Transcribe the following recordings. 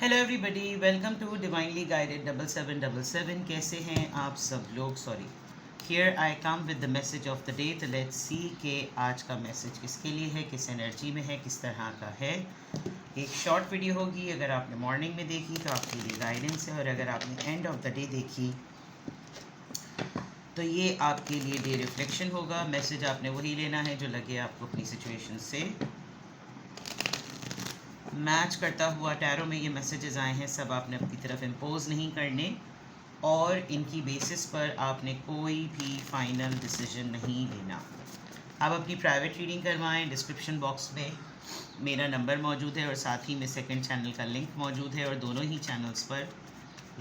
Hello everybody, welcome to divinely guided 7777। कैसे हैं आप सब लोग? Sorry, here I come with the message of the day. तो लेट्स सी कि आज का मैसेज किसके लिए है, किस एनर्जी में है, किस तरह का है। एक शॉर्ट वीडियो होगी, अगर आपने मॉर्निंग में देखी तो आपके लिए गाइडेंस है, और अगर आपने एंड ऑफ द डे देखी तो ये आपके लिए डे रिफ्लेक्शन होगा। मैसेज आपने वही लेना है जो लगे आपको अपनी सिचुएशन से मैच करता हुआ। टैरो में ये मैसेजेस आए हैं, सब आपने अपनी तरफ इम्पोज नहीं करने, और इनकी बेसिस पर आपने कोई भी फाइनल डिसीजन नहीं लेना। आप अपनी प्राइवेट रीडिंग करवाएं। डिस्क्रिप्शन बॉक्स में मेरा नंबर मौजूद है और साथ ही में सेकंड चैनल का लिंक मौजूद है, और दोनों ही चैनल्स पर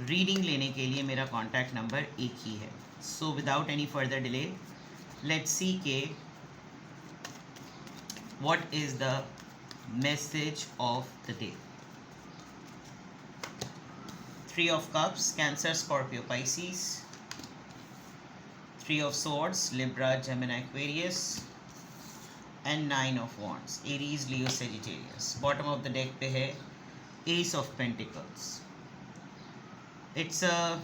रीडिंग लेने के लिए मेरा कॉन्टैक्ट नंबर एक ही है। So without any further delay, let's see के what is the message of the day. Three of Cups, Cancer, Scorpio, Pisces. Three of Swords, Libra, Gemini, Aquarius. And Nine of Wands, Aries, Leo, Sagittarius. Bottom of the deck पे है Ace of Pentacles. It's a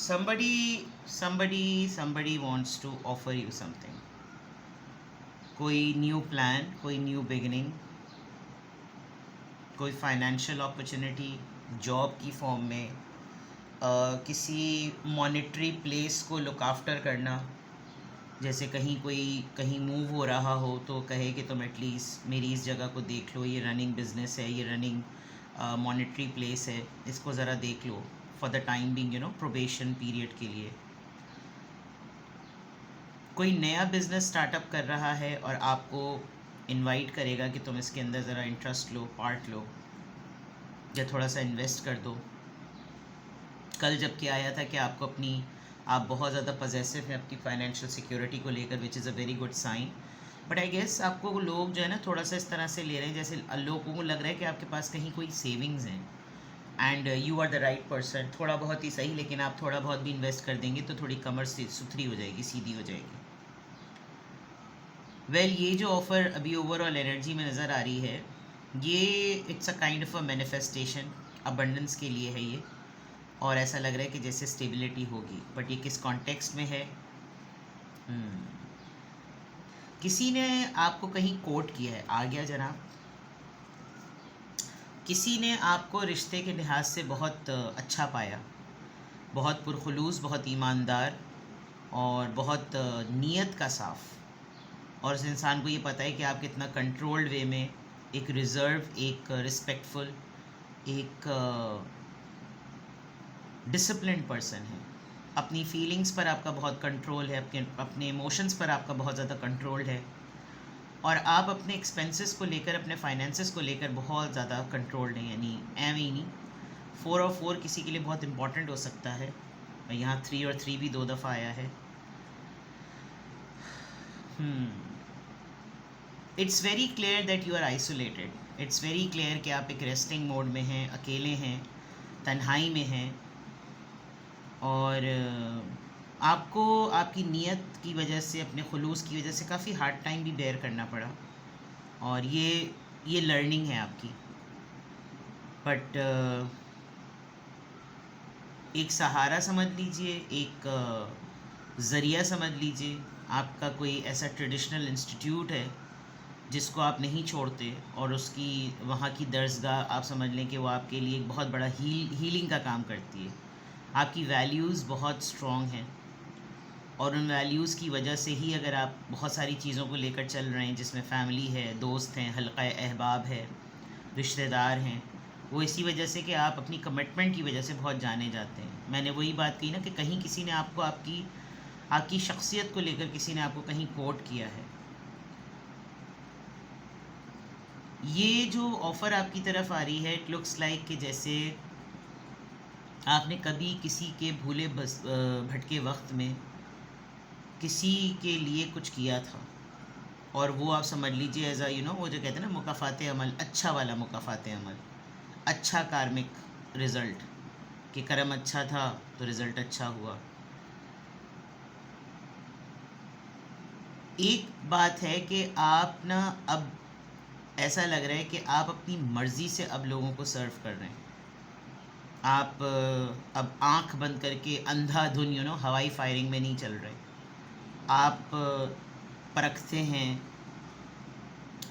somebody wants to offer you something. कोई new plan, कोई new beginning, कोई financial opportunity job की form में, किसी monetary place को look after करना। जैसे कहीं मूव हो रहा हो तो कहे कि तुम एटलीस्ट मेरी इस जगह को देख लो, ये रनिंग बिजनेस है, ये रनिंग मॉनेटरी प्लेस है, इसको ज़रा देख लो for the time being, probation period के लिए। कोई नया बिज़नेस स्टार्टअप कर रहा है और आपको इनवाइट करेगा कि तुम इसके अंदर ज़रा इंटरेस्ट लो, पार्ट लो, या थोड़ा सा इन्वेस्ट कर दो। कल जबकि आया था कि आप बहुत ज़्यादा पजेसिव हैं अपनी फाइनेंशियल सिक्योरिटी को लेकर, which is a very good sign. But I guess आपको लोग जो है ना थोड़ा सा इस तरह से ले रहे हैं, जैसे लोगों को लग रहा है कि आपके पास कहीं कोई सेविंग्स हैं, and you are the right person. थोड़ा बहुत ही सही, लेकिन आप थोड़ा बहुत भी इन्वेस्ट कर देंगे तो थोड़ी कमर से सुथरी हो जाएगी, सीधी हो जाएगी। ये जो ऑफ़र अभी ओवरऑल एनर्जी में नज़र आ रही है, ये it's a kind of a manifestation, abundance के लिए है ये, और ऐसा लग रहा है कि जैसे स्टेबिलिटी होगी। बट ये किस कॉन्टेक्स्ट में है? किसी ने आपको कहीं कोट किया है, आ गया जनाब। किसी ने आपको रिश्ते के लिहाज से बहुत अच्छा पाया, बहुत पुरखुलूस, बहुत ईमानदार, और बहुत नीयत का साफ़। और उस इंसान को ये पता है कि आप कितना कंट्रोल्ड वे में, एक रिज़र्व, एक रिस्पेक्टफुल, एक डिसिप्लिन्ड पर्सन है। अपनी फीलिंग्स पर आपका बहुत कंट्रोल है, अपने इमोशंस पर आपका बहुत ज़्यादा कंट्रोल है, और आप अपने एक्सपेंसेस को लेकर, अपने फाइनेंसेस को लेकर बहुत ज़्यादा कंट्रोल्ड हैं। यानी ही नहीं, 4 और 4 किसी के लिए बहुत इंपॉर्टेंट हो सकता है, और यहाँ 3 और 3 भी 2 दफ़ा आया है। It's very clear that you are isolated. It's very clear कि आप एक रेस्टिंग मोड में हैं, अकेले हैं, तन्हाई में हैं, और आपको आपकी नीयत की वजह से, अपने खुलूस की वजह से काफ़ी हार्ड टाइम भी बेयर करना पड़ा, और ये लर्निंग है आपकी। बट एक सहारा समझ लीजिए, एक ज़रिया समझ लीजिए। आपका कोई ऐसा ट्रेडिशनल इंस्टीट्यूट है जिसको आप नहीं छोड़ते, और उसकी वहाँ की दर्सगाह आप समझ लें कि वो आपके लिए एक बहुत बड़ा हीलिंग का काम करती है। आपकी वैल्यूज़ बहुत स्ट्रॉन्ग हैं, और उन वैल्यूज़ की वजह से ही अगर आप बहुत सारी चीज़ों को लेकर चल रहे हैं, जिसमें फ़ैमिली है, दोस्त हैं, हल्का अहबाब है, रिश्तेदार हैं, वो इसी वजह से कि आप अपनी कमिटमेंट की वजह से बहुत जाने जाते हैं। मैंने वही बात कही ना कि कहीं किसी ने आपको आपकी शख्सियत को लेकर किसी ने आपको कहीं कोट किया है। ये जो ऑफ़र आपकी तरफ आ रही है, इट लुक्स लाइक कि जैसे आपने कभी किसी के भूले भटके वक्त में किसी के लिए कुछ किया था, और वो आप समझ लीजिए एज अ वो जो कहते हैं ना मुकाफ़ात अमल, अच्छा वाला मुकाफ़ात अमल, अच्छा कार्मिक रिज़ल्ट, कि कर्म अच्छा था तो रिज़ल्ट अच्छा हुआ। एक बात है कि आप ना अब ऐसा लग रहा है कि आप अपनी मर्ज़ी से अब लोगों को सर्व कर रहे हैं। आप अब आंख बंद करके अंधाधुन हवाई फायरिंग में नहीं चल रहे। आप परखते हैं,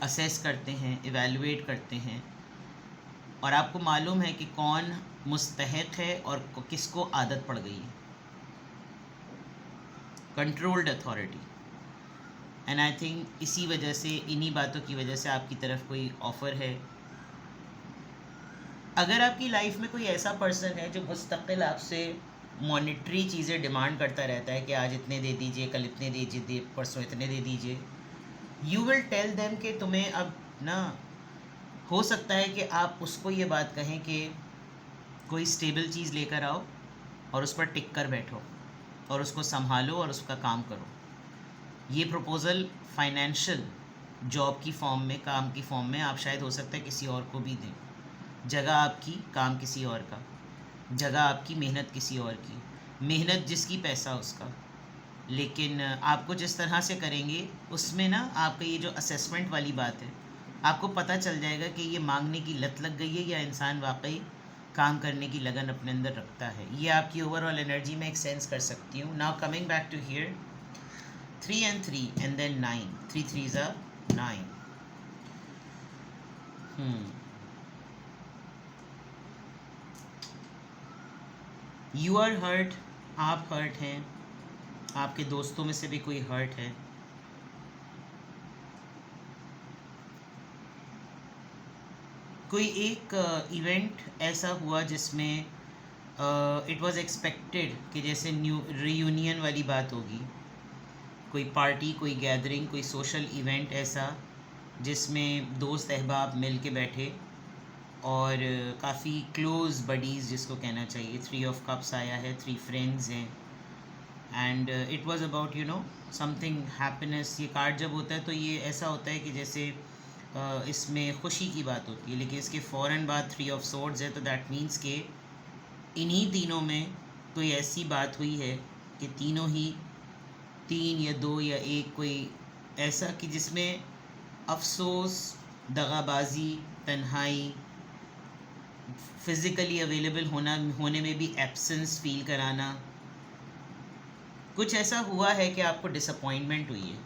असेस करते हैं, इवैल्यूएट करते हैं, और आपको मालूम है कि कौन मुस्तहिक है और किसको आदत पड़ गई है। Controlled authority. And I think इसी वजह से, इन्हीं बातों की वजह से आपकी तरफ कोई ऑफ़र है। अगर आपकी लाइफ में कोई ऐसा पर्सन है जो मुस्तकिल आपसे मॉनेटरी चीज़ें डिमांड करता रहता है कि आज इतने दे दीजिए, कल इतने दे दीजिए, परसों इतने दे दीजिए, यू विल टेल देम कि तुम्हें अब ना, हो सकता है कि आप उसको ये बात कहें कि कोई स्टेबल चीज़ लेकर आओ और उस पर टिक कर बैठो और उसको संभालो और उसका काम करो। ये प्रपोज़ल फाइनेंशियल जॉब की फॉर्म में, काम की फॉर्म में आप शायद हो सकता है किसी और को भी दें। जगह आपकी, काम किसी और का, जगह आपकी, मेहनत किसी और की, मेहनत जिसकी पैसा उसका। लेकिन आपको जिस तरह से करेंगे उसमें ना, आपका ये जो असेसमेंट वाली बात है, आपको पता चल जाएगा कि ये मांगने की लत लग गई है या इंसान वाकई काम करने की लगन अपने अंदर रखता है। ये आपकी ओवरऑल एनर्जी में एक सेंस कर सकती हूँ। Now coming back to here, 3 and 3 and then 9, 3 3s are 9. You are hurt, आप हर्ट हैं, आपके दोस्तों में से भी कोई हर्ट है। कोई एक इवेंट ऐसा हुआ जिसमें इट वाज एक्सपेक्टेड कि जैसे न्यू रीयूनियन वाली बात होगी, कोई पार्टी, कोई गैदरिंग, कोई सोशल इवेंट ऐसा जिसमें दोस्त अहबाब मिल के बैठे और काफ़ी क्लोज़ बडीज़ जिसको कहना चाहिए। 3 of Cups आया है, 3 फ्रेंड्स हैं, and it was about something happiness. ये कार्ड जब होता है तो ये ऐसा होता है कि जैसे इसमें खुशी की बात होती है, लेकिन इसके फ़ौरन बाद 3 of Swords है, तो दैट मीन्स के इन्हीं तीनों में कोई ऐसी बात हुई है कि तीनों ही, 3 या 2 या 1, कोई ऐसा कि जिसमें अफसोस, दगाबाजी, तन्हाई, फिज़िकली अवेलेबल होने में भी एब्सेंस फील कराना, कुछ ऐसा हुआ है कि आपको डिसअपॉइंटमेंट हुई है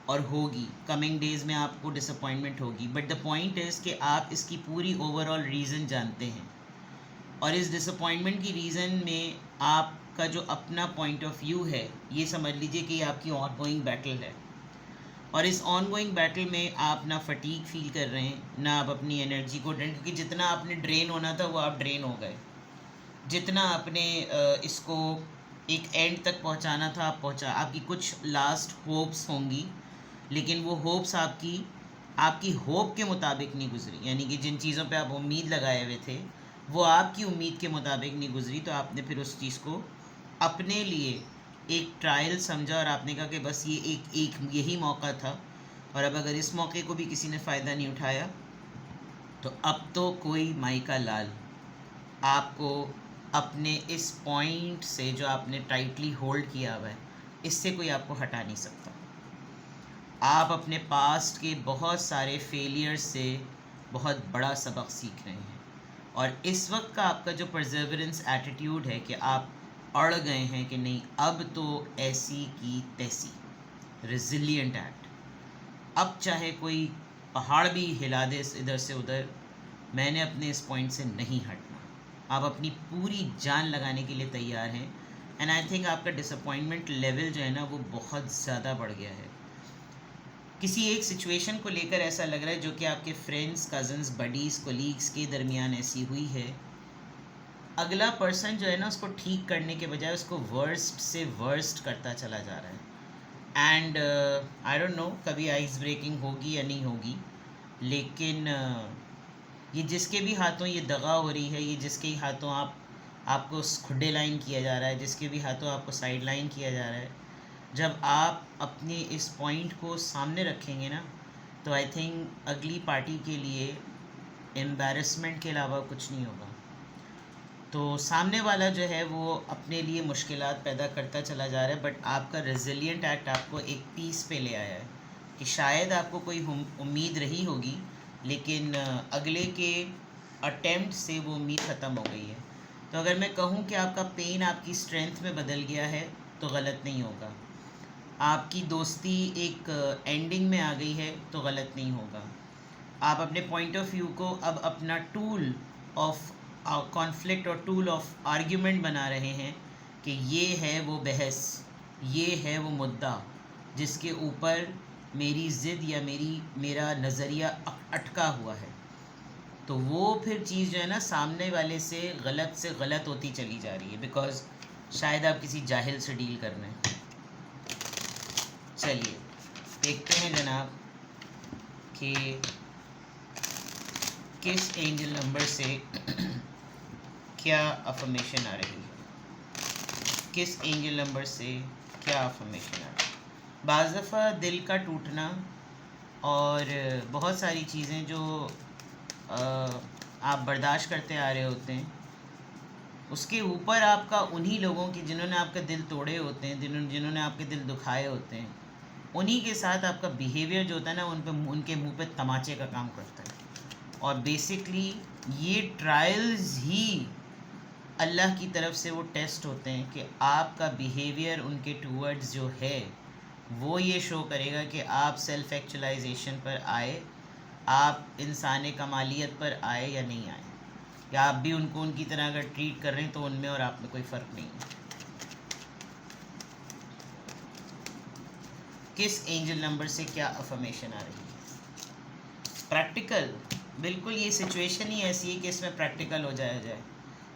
और होगी, कमिंग डेज़ में आपको डिसअपॉइंटमेंट होगी। बट द पॉइंट इज़ कि आप इसकी पूरी ओवरऑल रीज़न जानते हैं, और इस डिसअपॉइंटमेंट की रीज़न में आपका जो अपना पॉइंट ऑफ व्यू है, ये समझ लीजिए कि ये आपकी ऑनगोइंग बैटल है। और इस ऑनगोइंग बैटल में आप ना फटीग फील कर रहे हैं, ना आप अपनी एनर्जी को ड्रेन, क्योंकि जितना आपने ड्रेन होना था वो आप ड्रेन हो गए। जितना आपने इसको एक एंड तक पहुंचाना था आप पहुंचा। आपकी कुछ लास्ट होप्स होंगी, लेकिन वो होप्स आपकी होप के मुताबिक नहीं गुजरी, यानी कि जिन चीज़ों पे आप उम्मीद लगाए हुए थे वो आपकी उम्मीद के मुताबिक नहीं गुजरी, तो आपने फिर उस चीज़ को अपने लिए एक ट्रायल समझा और आपने कहा कि बस ये एक यही मौका था, और अब अगर इस मौके को भी किसी ने फ़ायदा नहीं उठाया तो अब तो कोई माई का लाल आपको अपने इस पॉइंट से, जो आपने टाइटली होल्ड किया हुआ है, इससे कोई आपको हटा नहीं सकता। आप अपने पास्ट के बहुत सारे फेलियर से बहुत बड़ा सबक सीख रहे हैं, और इस वक्त का आपका जो परसेवरेंस एटीट्यूड है कि आप अड़ गए हैं कि नहीं, अब तो ऐसी की तैसी, रेजिलिएंट एक्ट। अब चाहे कोई पहाड़ भी हिला दे इधर से उधर, मैंने अपने इस पॉइंट से नहीं हटना। आप अपनी पूरी जान लगाने के लिए तैयार हैं, एंड आई थिंक आपका डिसअपॉइंटमेंट लेवल जो है ना वो बहुत ज़्यादा बढ़ गया है। किसी एक सिचुएशन को लेकर ऐसा लग रहा है जो कि आपके फ्रेंड्स, कज़न्स, बडीज़, कोलीग्स के दरमियान ऐसी हुई है। अगला पर्सन जो है ना उसको ठीक करने के बजाय उसको वर्स्ट से वर्स्ट करता चला जा रहा है। एंड आई डोंट नो कभी आइस ब्रेकिंग होगी या नहीं होगी, लेकिन ये जिसके भी हाथों ये दगा हो रही है, ये जिसके ही हाथों आपको खुड्डे लाइन किया जा रहा है, जिसके भी हाथों आपको साइड लाइन किया जा रहा है, जब आप अपने इस पॉइंट को सामने रखेंगे ना, तो आई थिंक अगली पार्टी के लिए एम्बैरेसमेंट के अलावा कुछ नहीं होगा। तो सामने वाला जो है वो अपने लिए मुश्किलात पैदा करता चला जा रहा है, बट आपका रेजिलिएंट एक्ट आपको एक पीस पे ले आया है कि शायद आपको कोई उम्मीद रही होगी, लेकिन अगले के अटेम्प्ट से वो उम्मीद ख़त्म हो गई है। तो अगर मैं कहूँ कि आपका पेन आपकी स्ट्रेंथ में बदल गया है तो गलत नहीं होगा। आपकी दोस्ती एक एंडिंग में आ गई है तो गलत नहीं होगा। आप अपने पॉइंट ऑफ व्यू को अब अपना टूल ऑफ कॉन्फ्लिक्ट और टूल ऑफ आर्ग्यूमेंट बना रहे हैं कि ये है वो बहस, ये है वो मुद्दा जिसके ऊपर मेरी ज़िद या मेरा नज़रिया अटका हुआ है। तो वो फिर चीज़ जो है ना सामने वाले से गलत होती चली जा रही है, बिकॉज़ शायद आप किसी जाहिल से डील कर रहे हैं। चलिए देखते हैं जनाब कि किस एंजल नंबर से क्या अफर्मेशन आ रही है, किस एंजल नंबर से क्या अफर्मेशन आ रही है। बाज़ दफ़ा दिल का टूटना और बहुत सारी चीज़ें जो आप बर्दाश्त करते आ रहे होते हैं, उसके ऊपर आपका उन्हीं लोगों की जिन्होंने आपका दिल तोड़े होते हैं, जिन्होंने आपके दिल दुखाए होते हैं, उन्हीं के साथ आपका बिहेवियर जो होता है ना उनके मुंह पे तमाचे का काम करता है। और बेसिकली ये ट्रायल्स ही अल्लाह की तरफ से वो टेस्ट होते हैं कि आपका बिहेवियर उनके टूवर्ड्स जो है वो ये शो करेगा कि आप सेल्फ एक्चुअलाइजेशन पर आए, आप इंसान कमालियत पर आए या नहीं आए, या आप भी उनको उनकी तरह अगर ट्रीट कर रहे हैं तो उनमें और आप में कोई फ़र्क नहीं है। किस एंजल नंबर से क्या अफर्मेशन आ रही है। प्रैक्टिकल, बिल्कुल ये सिचुएशन ही ऐसी है कि इसमें प्रैक्टिकल हो जाए।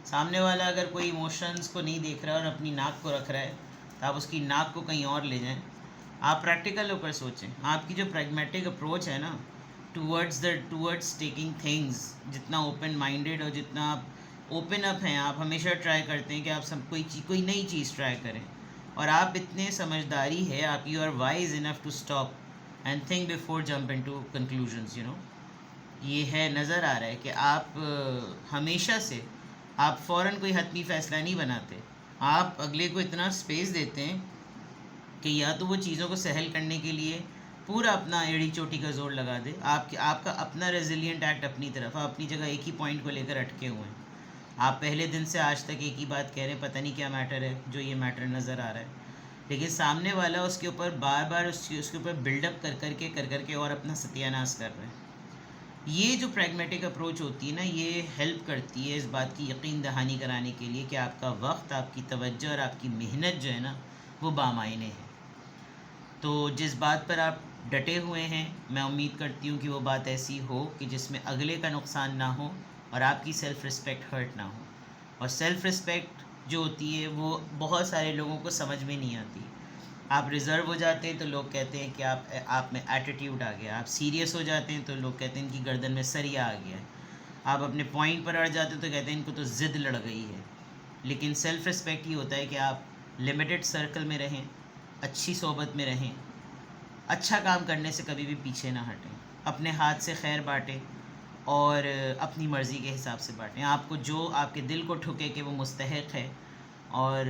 सामने वाला अगर कोई इमोशंस को नहीं देख रहा है और अपनी नाक को रख रहा है तो आप उसकी नाक को कहीं और ले जाएं। आप प्रैक्टिकल होकर सोचें। आपकी जो प्रैग्मेटिक अप्रोच है ना टूवर्ड्स टेकिंग थिंग्स, जितना ओपन माइंडेड और जितना आप ओपन अप हैं, आप हमेशा ट्राई करते हैं कि आप सब कोई नई चीज़ ट्राई करें, और आप इतने समझदारी है, आप you are wise enough to stop and think before jump into conclusions, ये है, नज़र आ रहा है कि आप हमेशा से आप फ़ौरन कोई हतमी फ़ैसला नहीं बनाते। आप अगले को इतना स्पेस देते हैं कि या तो वो चीज़ों को सहल करने के लिए पूरा अपना एड़ी चोटी का जोर लगा दे। आपका अपना रेजिलिएंट एक्ट अपनी तरफ, आप अपनी जगह एक ही पॉइंट को लेकर अटके हुए हैं। आप पहले दिन से आज तक एक ही बात कह रहे हैं, पता नहीं क्या मैटर है जो ये मैटर नज़र आ रहा है, लेकिन सामने वाला उसके ऊपर बार बार उसके ऊपर बिल्डअप कर करके और अपना सत्यानाश कर रहे हैं। ये जो प्रैग्मेटिक अप्रोच होती है ना, ये हेल्प करती है इस बात की यकीन दहानी कराने के लिए कि आपका वक्त, आपकी तवज्जो और आपकी मेहनत जो है ना वो बामायने है। तो जिस बात पर आप डटे हुए हैं, मैं उम्मीद करती हूँ कि वो बात ऐसी हो कि जिसमें अगले का नुकसान ना हो और आपकी सेल्फ़ रिस्पेक्ट हर्ट ना हो। और सेल्फ़ रिस्पेक्ट जो होती है वो बहुत सारे लोगों को समझ में नहीं आती। आप रिज़र्व हो जाते हैं तो लोग कहते हैं कि आप में एटीट्यूड आ गया। आप सीरियस हो जाते हैं तो लोग कहते हैं इनकी गर्दन में सरिया आ गया है। आप अपने पॉइंट पर अड़ जाते हैं तो कहते हैं इनको तो ज़िद लड़ गई है। लेकिन सेल्फ़ रिस्पेक्ट ही होता है कि आप लिमिटेड सर्कल में रहें, अच्छी सोबत में रहें, अच्छा काम करने से कभी भी पीछे ना हटें, अपने हाथ से खैर बाँटें और अपनी मर्ज़ी के हिसाब से बाँटें। आपको जो आपके दिल को ठुके कि वो मुस्तहिक है और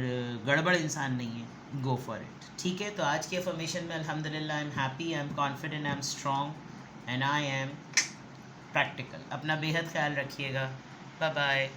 गड़बड़ इंसान नहीं है, गो फॉर इट। ठीक है, तो आज की अफर्मेशन में अल्हम्दुलिल्लाह I am happy, I am confident, I am strong and I am practical. अपना बेहद ख्याल रखिएगा। Bye bye.